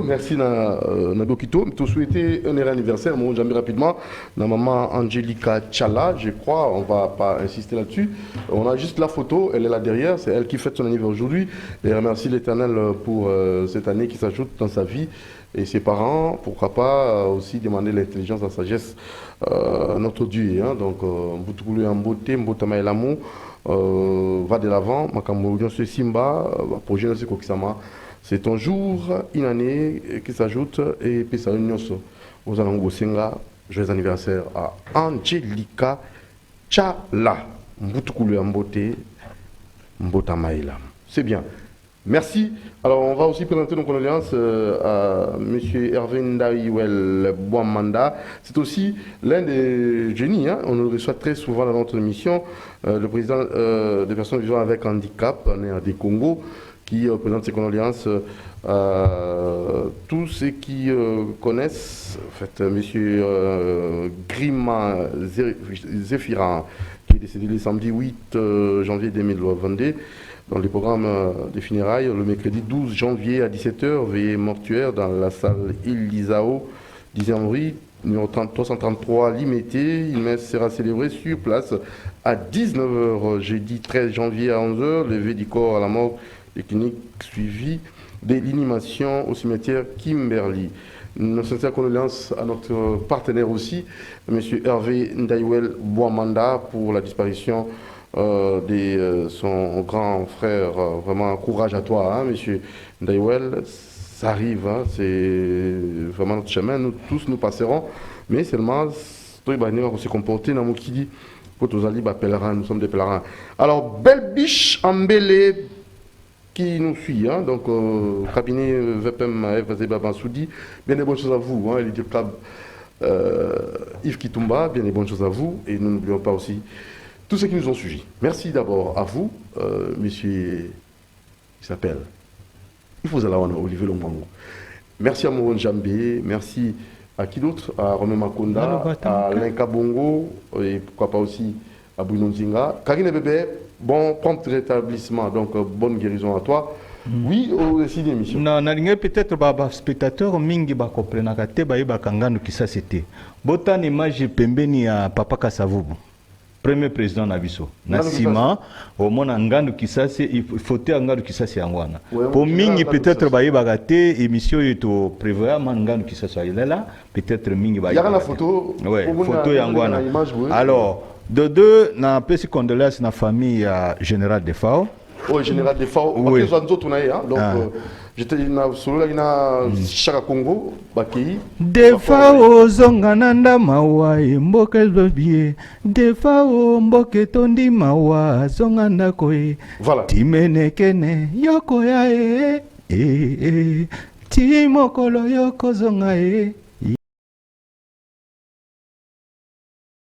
merci na Dokito. Tout souhaiter un heureux anniversaire, mon jamais rapidement. Na maman Angelica Tchala, je crois, on va pas insister là-dessus. On a juste la photo, elle est là derrière, c'est elle qui fête son anniversaire aujourd'hui. Et remercie l'Éternel pour cette année qui s'ajoute dans sa vie. Et ses parents, pourquoi pas aussi demander l'intelligence, la sagesse, notre Dieu. Hein? Donc, Mboutoulou en beauté, Mboutama et l'amour. Va de l'avant, Simba, projet de Kokisama. C'est un jour, une année qui s'ajoute et puis ça union aux Alango Senga. Joyeux anniversaire à Angelica Tchala. Mboutoukulu Mbote, Mbotamaïla. C'est bien. Merci. Alors, on va aussi présenter nos condoléances à M. Hervé Ndaiwel Boamanda. C'est aussi l'un des génies. Hein. On le reçoit très souvent dans notre émission. Le président des personnes vivant avec handicap, né à des Congo, qui présente ses condoléances à tous ceux qui connaissent en fait, M. Grima Zéphiran, qui est décédé le samedi 8 janvier 2022. Dans les programmes des funérailles, le mercredi 12 janvier à 17h, veillée mortuaire dans la salle Ilisao, 10 Henri, numéro 333 limité. Une messe sera célébrée sur place à 19h, jeudi 13 janvier à 11h, levé du corps à la mort des cliniques suivies de l'inhumation au cimetière Kimberley. Nos sincères condoléances à notre partenaire aussi, M. Hervé Ndaiwel Boamanda, pour la disparition de son grand frère. Vraiment courage à toi, hein, monsieur Ndaiwel. Ça arrive, hein, c'est vraiment notre chemin. Nous tous nous passerons, mais seulement on se comporter dans mon qui dit pour tous les pèlerins, nous sommes des pèlerins. Alors, belle biche embellée qui nous suit, hein, donc cabinet VPM Soudi, bien des bonnes choses à vous, hein, le club Yves Kitumba, bien des bonnes choses à vous, et nous n'oublions pas aussi tous ceux qui nous ont suivis. Merci d'abord à vous, monsieur, il s'appelle, il faut aller à Olivier Lombango. Merci à Moron Jambé, merci à qui d'autre, à Romain Makonda, à Lenka Bongo, et pourquoi pas aussi à Bruno Nzinga. Karine Bébé, bon prompt rétablissement, donc bonne guérison à toi. Oui, au récit d'émission. Non, peut-être que les spectateurs mingi ba comprendre que ba yeba kangano qui ça c'était. Botan image pembeni à Papa Kasavubu. Premier président Nabiso. Nasima, au moins ngano qui ça c'est il faut te ngano qui ça c'est angwana. Pour mingi peut-être ba yeba gâté émission eto prévoir ngano qui ça soit là, peut-être mingi ba. Il y a la photo. Ouais, photo yangwana. Alors, de deux na pesi condoléances na famille général de Fao. Oui, général de FAO. Oui. Donc, j'étais na solo là na Chaka Congo bakei defa ozonga na ndamawa mboka lobie defa o mboka tondi mawa zonga ndako voilà timenekene yoko ya ti mokolo yoko zonga